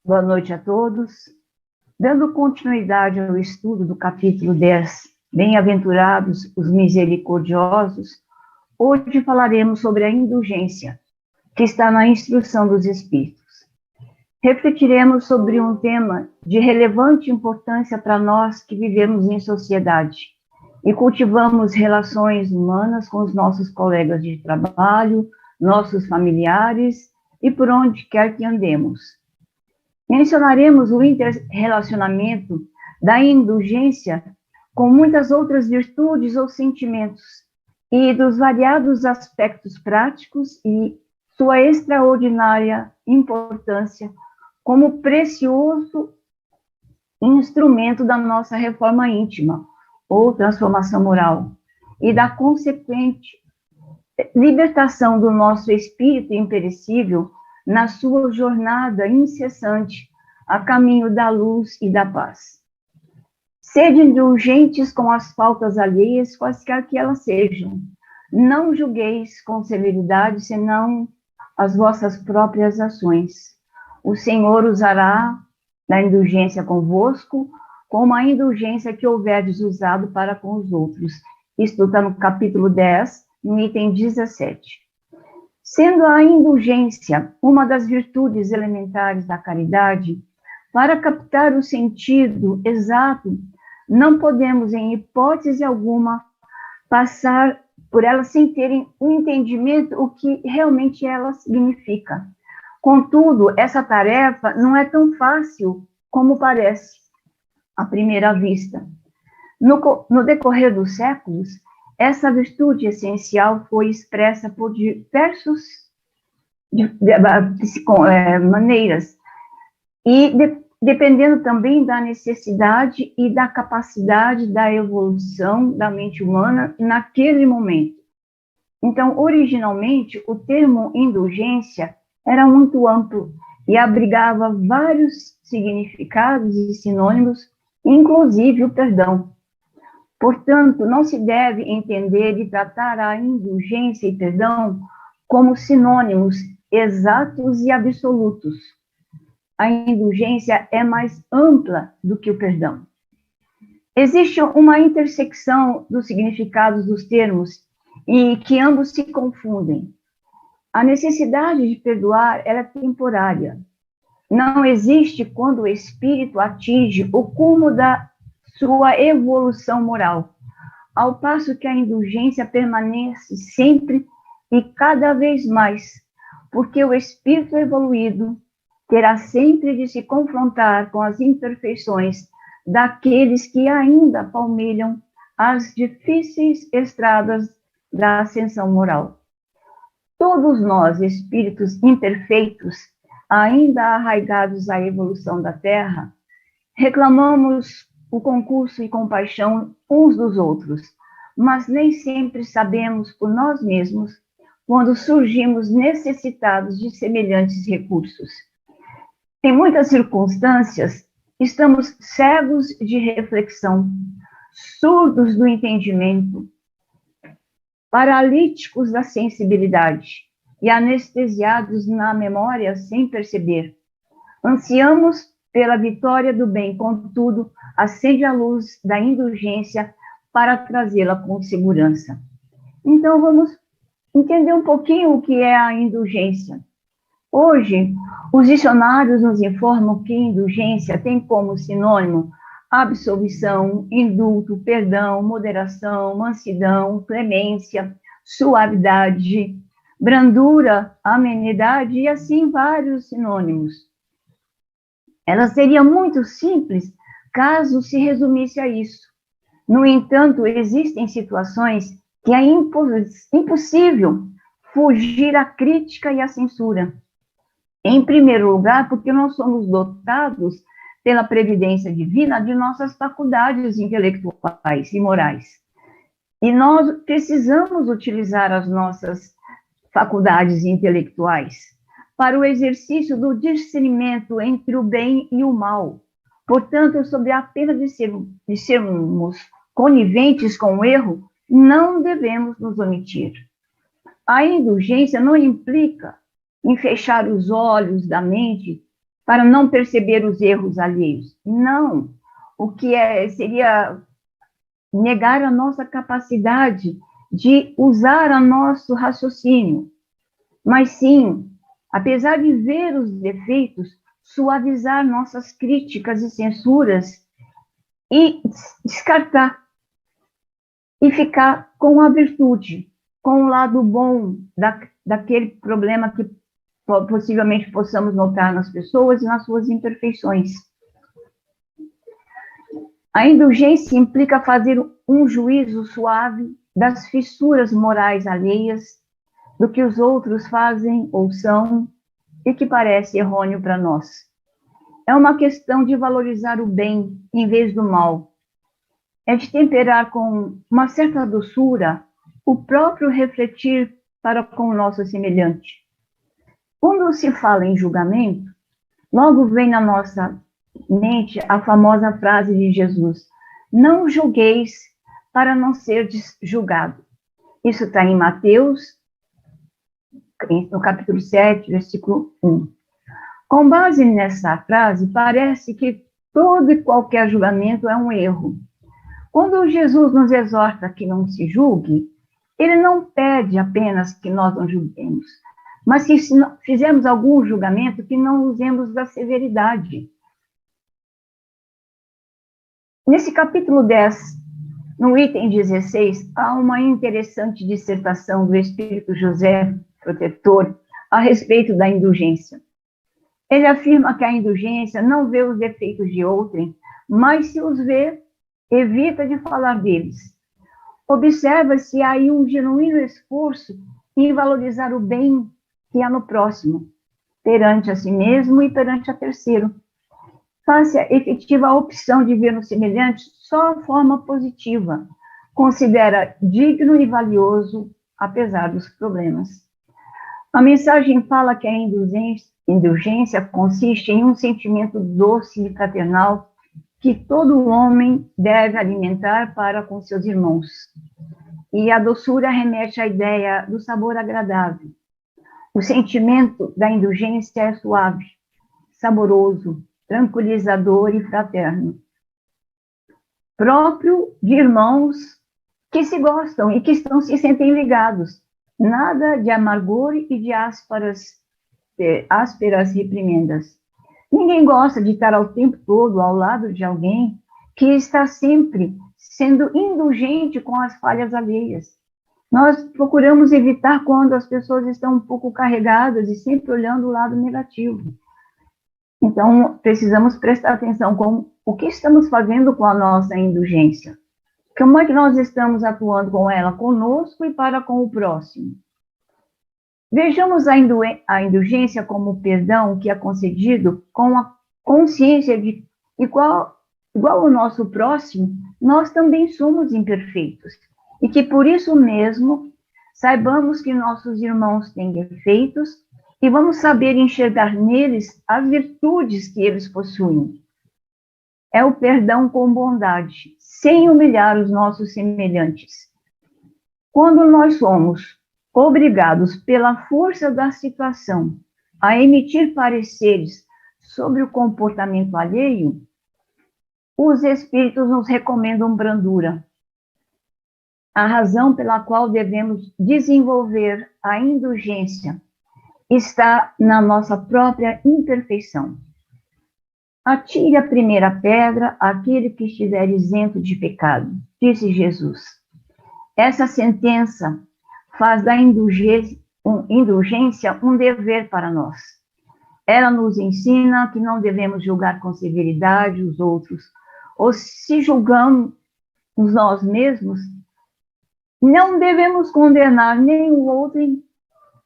Boa noite a todos. Dando continuidade ao estudo do capítulo 10, Bem-aventurados os misericordiosos, hoje falaremos sobre a indulgência, que está na instrução dos Espíritos. Refletiremos sobre um tema de relevante importância para nós que vivemos em sociedade e cultivamos relações humanas com os nossos colegas de trabalho, nossos familiares e por onde quer que andemos. Mencionaremos o interrelacionamento da indulgência com muitas outras virtudes ou sentimentos e dos variados aspectos práticos e sua extraordinária importância como precioso instrumento da nossa reforma íntima ou transformação moral e da consequente libertação do nosso espírito imperecível na sua jornada incessante a caminho da luz e da paz. Sede indulgentes com as faltas alheias, quaisquer que elas sejam. Não julgueis com severidade, senão as vossas próprias ações. O Senhor usará da indulgência convosco, como a indulgência que houverdes usado para com os outros. Isto está no capítulo 10, no item 17. Sendo a indulgência uma das virtudes elementares da caridade, para captar o sentido exato, não podemos, em hipótese alguma, passar por ela sem terem um entendimento o que realmente ela significa. Contudo, essa tarefa não é tão fácil como parece à primeira vista. No decorrer dos séculos, essa virtude essencial foi expressa por diversas maneiras, e dependendo também da necessidade e da capacidade da evolução da mente humana naquele momento. Então, originalmente, o termo indulgência era muito amplo e abrigava vários significados e sinônimos, inclusive o perdão. Portanto, não se deve entender e tratar a indulgência e perdão como sinônimos exatos e absolutos. A indulgência é mais ampla do que o perdão. Existe uma intersecção dos significados dos termos e que ambos se confundem. A necessidade de perdoar ela é temporária. Não existe quando o espírito atinge o cume da sua evolução moral, ao passo que a indulgência permanece sempre e cada vez mais, porque o espírito evoluído terá sempre de se confrontar com as imperfeições daqueles que ainda palmilham as difíceis estradas da ascensão moral. Todos nós, espíritos imperfeitos, ainda arraigados à evolução da Terra, reclamamos o concurso e compaixão uns dos outros, mas nem sempre sabemos por nós mesmos quando surgimos necessitados de semelhantes recursos. Em muitas circunstâncias, estamos cegos de reflexão, surdos do entendimento, paralíticos da sensibilidade e anestesiados na memória sem perceber. Ansiamos pela vitória do bem, contudo, acende a luz da indulgência para trazê-la com segurança. Então, vamos entender um pouquinho o que é a indulgência. Hoje, os dicionários nos informam que indulgência tem como sinônimo absolvição, indulto, perdão, moderação, mansidão, clemência, suavidade, brandura, amenidade e assim vários sinônimos. Ela seria muito simples caso se resumisse a isso. No entanto, existem situações que é impossível fugir à crítica e à censura. Em primeiro lugar, porque nós somos dotados pela previdência divina de nossas faculdades intelectuais e morais. E nós precisamos utilizar as nossas faculdades intelectuais para o exercício do discernimento entre o bem e o mal. Portanto, sob a pena de sermos coniventes com o erro, não devemos nos omitir. A indulgência não implica em fechar os olhos da mente para não perceber os erros alheios. Não. O que seria negar a nossa capacidade de usar o nosso raciocínio. Mas sim, apesar de ver os defeitos, suavizar nossas críticas e censuras e descartar e ficar com a virtude, com o lado bom daquele problema que possivelmente possamos notar nas pessoas e nas suas imperfeições. A indulgência implica fazer um juízo suave das fissuras morais alheias, do que os outros fazem ou são e que parece errôneo para nós. É uma questão de valorizar o bem em vez do mal. É de temperar com uma certa doçura o próprio refletir para com o nosso semelhante. Quando se fala em julgamento, logo vem na nossa mente a famosa frase de Jesus: não julgueis para não serdes julgado. Isso está em Mateus, no capítulo 7, versículo 1. Com base nessa frase, parece que todo e qualquer julgamento é um erro. Quando Jesus nos exorta que não se julgue, ele não pede apenas que nós não julguemos, mas que se fizermos algum julgamento, que não usemos da severidade. Nesse capítulo 10, no item 16, há uma interessante dissertação do Espírito José, protetor, a respeito da indulgência. Ele afirma que a indulgência não vê os defeitos de outrem, mas se os vê, evita de falar deles. Observa-se aí um genuíno esforço em valorizar o bem que há no próximo, perante a si mesmo e perante a terceiro. Faça efetiva a opção de ver no semelhante só a forma positiva, considera digno e valioso, apesar dos problemas. A mensagem fala que a indulgência consiste em um sentimento doce e fraternal que todo homem deve alimentar para com seus irmãos. E a doçura remete à ideia do sabor agradável. O sentimento da indulgência é suave, saboroso, tranquilizador e fraterno. Próprio de irmãos que se gostam e que se sentem ligados. Nada de amargor e de ásperas reprimendas. Ninguém gosta de estar ao tempo todo ao lado de alguém que está sempre sendo indulgente com as falhas alheias. Nós procuramos evitar quando as pessoas estão um pouco carregadas e sempre olhando o lado negativo. Então, precisamos prestar atenção com o que estamos fazendo com a nossa indulgência. Como é que nós estamos atuando com ela, conosco e para com o próximo? Vejamos a indulgência como o perdão que é concedido com a consciência de igual ao nosso próximo, nós também somos imperfeitos. E que por isso mesmo, saibamos que nossos irmãos têm defeitos e vamos saber enxergar neles as virtudes que eles possuem. É o perdão com bondade, sem humilhar os nossos semelhantes. Quando nós somos obrigados pela força da situação a emitir pareceres sobre o comportamento alheio, os espíritos nos recomendam brandura. A razão pela qual devemos desenvolver a indulgência está na nossa própria imperfeição. Atire a primeira pedra àquele que estiver isento de pecado, disse Jesus. Essa sentença faz da indulgência um dever para nós. Ela nos ensina que não devemos julgar com severidade os outros, ou se julgamos nós mesmos, não devemos condenar nem o outro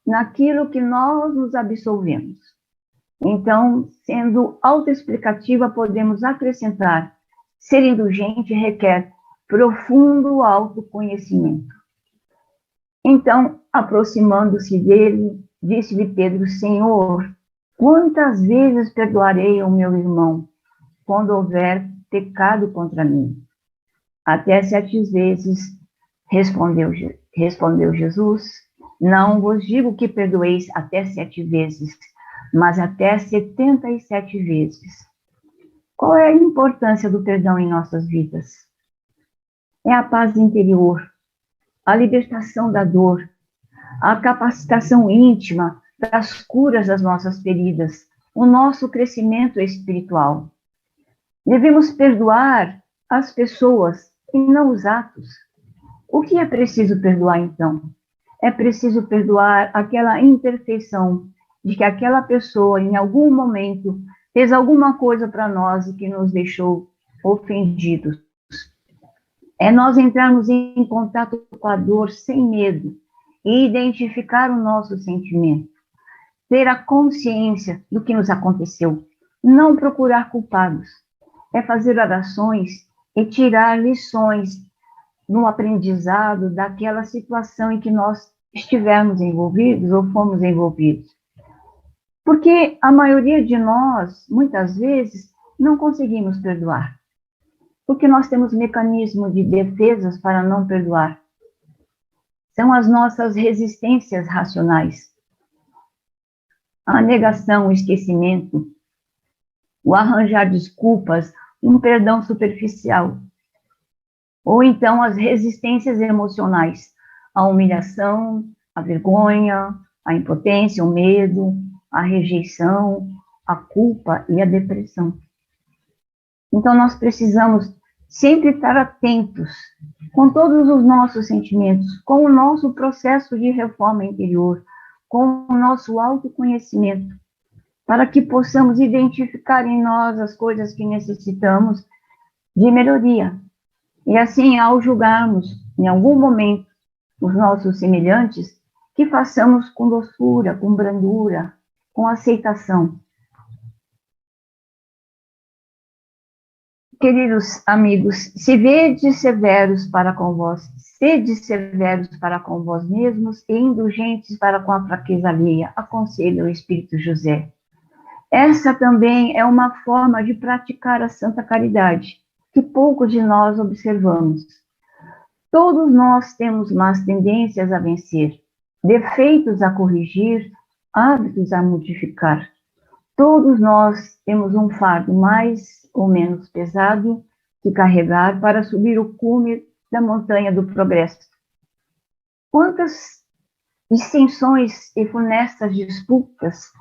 naquilo que nós nos absolvemos. Então, sendo autoexplicativa, podemos acrescentar: ser indulgente requer profundo autoconhecimento. Então, aproximando-se dele, disse-lhe Pedro: Senhor, quantas vezes perdoarei o meu irmão quando houver pecado contra mim? Até 7 vezes, respondeu Jesus. Não vos digo que perdoeis até 7 vezes, mas até 77 vezes. Qual é a importância do perdão em nossas vidas? É a paz interior, a libertação da dor, a capacitação íntima das curas das nossas feridas, o nosso crescimento espiritual. Devemos perdoar as pessoas e não os atos. O que é preciso perdoar, então? É preciso perdoar aquela imperfeição de que aquela pessoa, em algum momento, fez alguma coisa para nós e que nos deixou ofendidos. É nós entrarmos em contato com a dor sem medo e identificar o nosso sentimento. Ter a consciência do que nos aconteceu. Não procurar culpados. É fazer orações e tirar lições no aprendizado daquela situação em que nós estivermos envolvidos ou fomos envolvidos. Porque a maioria de nós, muitas vezes, não conseguimos perdoar. Porque nós temos mecanismo de defesas para não perdoar. São as nossas resistências racionais. A negação, o esquecimento, o arranjar desculpas, um perdão superficial. Ou então as resistências emocionais, a humilhação, a vergonha, a impotência, o medo, a rejeição, a culpa e a depressão. Então nós precisamos sempre estar atentos com todos os nossos sentimentos, com o nosso processo de reforma interior, com o nosso autoconhecimento, para que possamos identificar em nós as coisas que necessitamos de melhoria. E assim, ao julgarmos, em algum momento, os nossos semelhantes, que façamos com doçura, com brandura, com aceitação. Queridos amigos, se vedes severos para com vós, sede severos para com vós mesmos e indulgentes para com a fraqueza alheia, aconselha o Espírito José. Essa também é uma forma de praticar a santa caridade, que poucos de nós observamos. Todos nós temos más tendências a vencer, defeitos a corrigir, hábitos a modificar. Todos nós temos um fardo mais ou menos pesado que carregar para subir o cume da montanha do progresso. Quantas dissensões e funestas disputas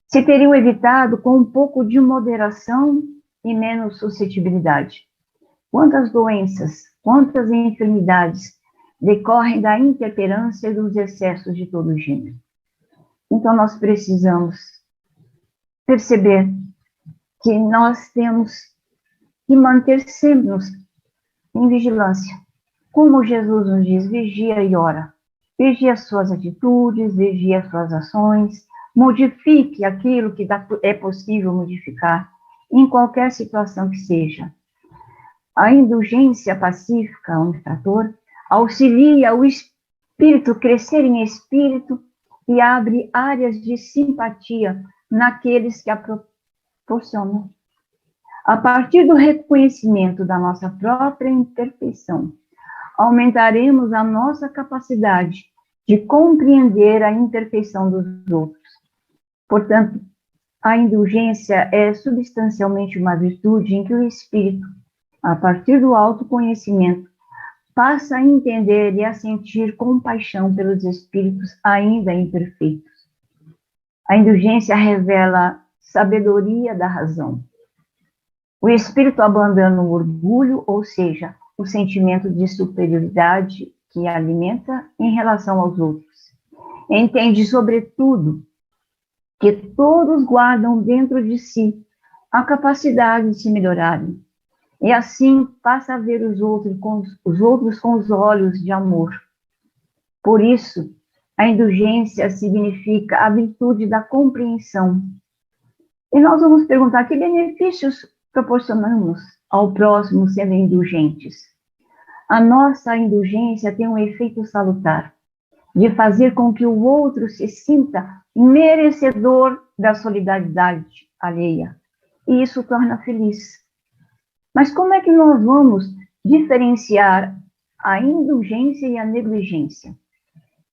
se teriam evitado com um pouco de moderação e menos suscetibilidade? Quantas doenças, quantas enfermidades decorrem da intemperância e dos excessos de todo gênero? Então nós precisamos perceber que nós temos que manter sempre em vigilância. Como Jesus nos diz, vigia e ora. Vigia as suas atitudes, vigia as suas ações, modifique aquilo que é possível modificar, em qualquer situação que seja. A indulgência pacífica ao infrator auxilia o espírito crescer em espírito e abre áreas de simpatia naqueles que a proporcionam. A partir do reconhecimento da nossa própria imperfeição, aumentaremos a nossa capacidade de compreender a imperfeição dos outros. Portanto, a indulgência é substancialmente uma virtude em que o espírito, a partir do autoconhecimento, passa a entender e a sentir compaixão pelos espíritos ainda imperfeitos. A indulgência revela sabedoria da razão. O espírito abandona o orgulho, ou seja, o sentimento de superioridade que alimenta em relação aos outros. Entende, sobretudo, que todos guardam dentro de si a capacidade de se melhorarem. E assim passa a ver os outros com os olhos de amor. Por isso, a indulgência significa a virtude da compreensão. E nós vamos perguntar que benefícios proporcionamos ao próximo sendo indulgentes. A nossa indulgência tem um efeito salutar, de fazer com que o outro se sinta merecedor da solidariedade alheia. E isso torna feliz. Mas como é que nós vamos diferenciar a indulgência e a negligência?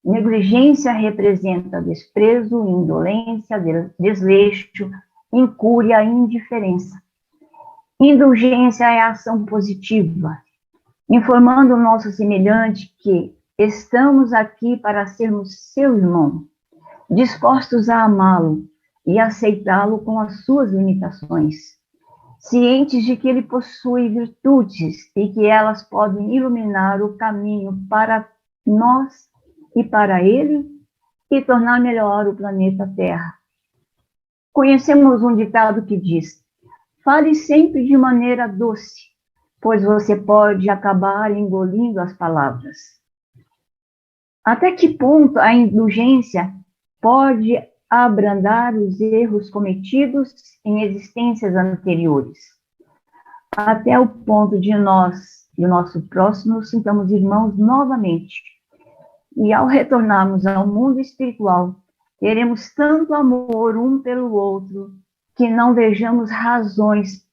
Negligência representa desprezo, indolência, desleixo, incúria e indiferença. Indulgência é ação positiva, informando o nosso semelhante que estamos aqui para sermos seu irmão, dispostos a amá-lo e aceitá-lo com as suas limitações, cientes de que ele possui virtudes e que elas podem iluminar o caminho para nós e para ele e tornar melhor o planeta Terra. Conhecemos um ditado que diz: fale sempre de maneira doce, pois você pode acabar engolindo as palavras. Até que ponto a indulgência pode abrandar os erros cometidos em existências anteriores? Até o ponto de nós e o nosso próximo nos sintamos irmãos novamente. E ao retornarmos ao mundo espiritual, teremos tanto amor um pelo outro que não vejamos razões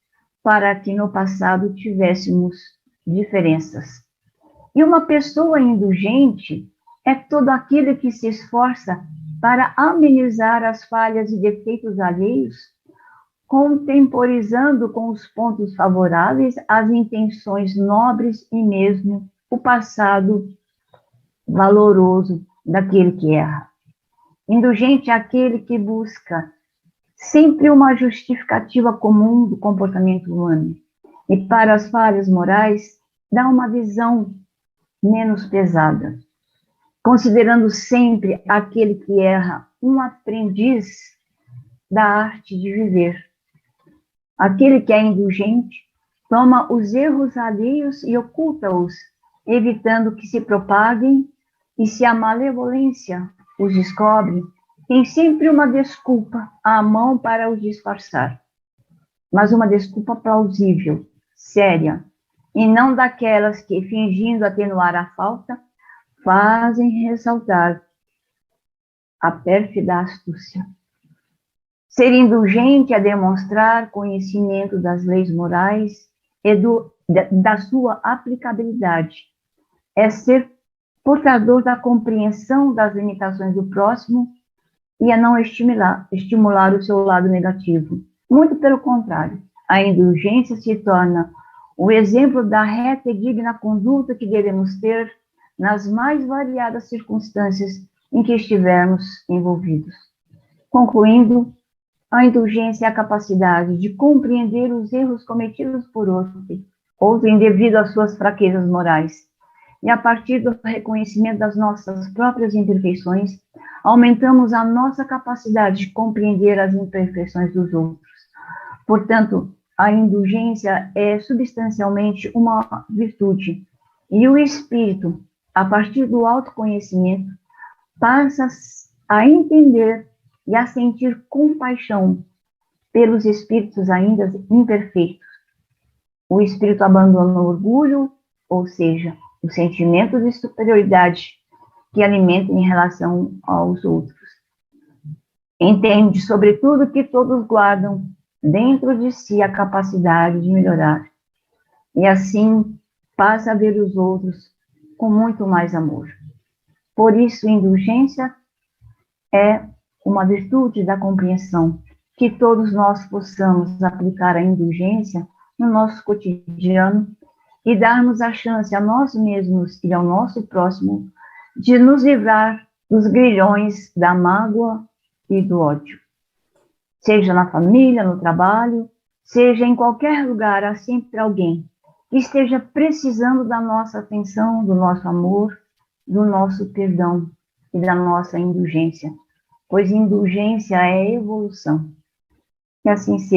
para que no passado tivéssemos diferenças. E uma pessoa indulgente é todo aquele que se esforça para amenizar as falhas e defeitos alheios, contemporizando com os pontos favoráveis as intenções nobres e mesmo o passado valoroso daquele que erra. Indulgente é aquele que busca sempre uma justificativa comum do comportamento humano e para as falhas morais dá uma visão menos pesada, considerando sempre aquele que erra um aprendiz da arte de viver. Aquele que é indulgente toma os erros alheios e oculta-os, evitando que se propaguem, e se a malevolência os descobre, tem sempre uma desculpa à mão para os disfarçar, mas uma desculpa plausível, séria, e não daquelas que, fingindo atenuar a falta, fazem ressaltar a pérfida astúcia. Ser indulgente é demonstrar conhecimento das leis morais e da sua aplicabilidade. É ser portador da compreensão das limitações do próximo e a não estimular o seu lado negativo. Muito pelo contrário, a indulgência se torna o exemplo da reta e digna conduta que devemos ter nas mais variadas circunstâncias em que estivermos envolvidos. Concluindo, a indulgência é a capacidade de compreender os erros cometidos por outrem devido às suas fraquezas morais, e a partir do reconhecimento das nossas próprias imperfeições, aumentamos a nossa capacidade de compreender as imperfeições dos outros. Portanto, a indulgência é substancialmente uma virtude, e o espírito, a partir do autoconhecimento, passa a entender e a sentir compaixão pelos espíritos ainda imperfeitos. O espírito abandona o orgulho, ou seja, o sentimento de superioridade que alimenta em relação aos outros. Entende, sobretudo, que todos guardam dentro de si a capacidade de melhorar, e assim passa a ver os outros com muito mais amor. Por isso, indulgência é uma virtude da compreensão, que todos nós possamos aplicar a indulgência no nosso cotidiano e darmos a chance a nós mesmos e ao nosso próximo de nos livrar dos grilhões da mágoa e do ódio. Seja na família, no trabalho, seja em qualquer lugar, há sempre alguém que esteja precisando da nossa atenção, do nosso amor, do nosso perdão e da nossa indulgência, pois indulgência é evolução. Que assim seja.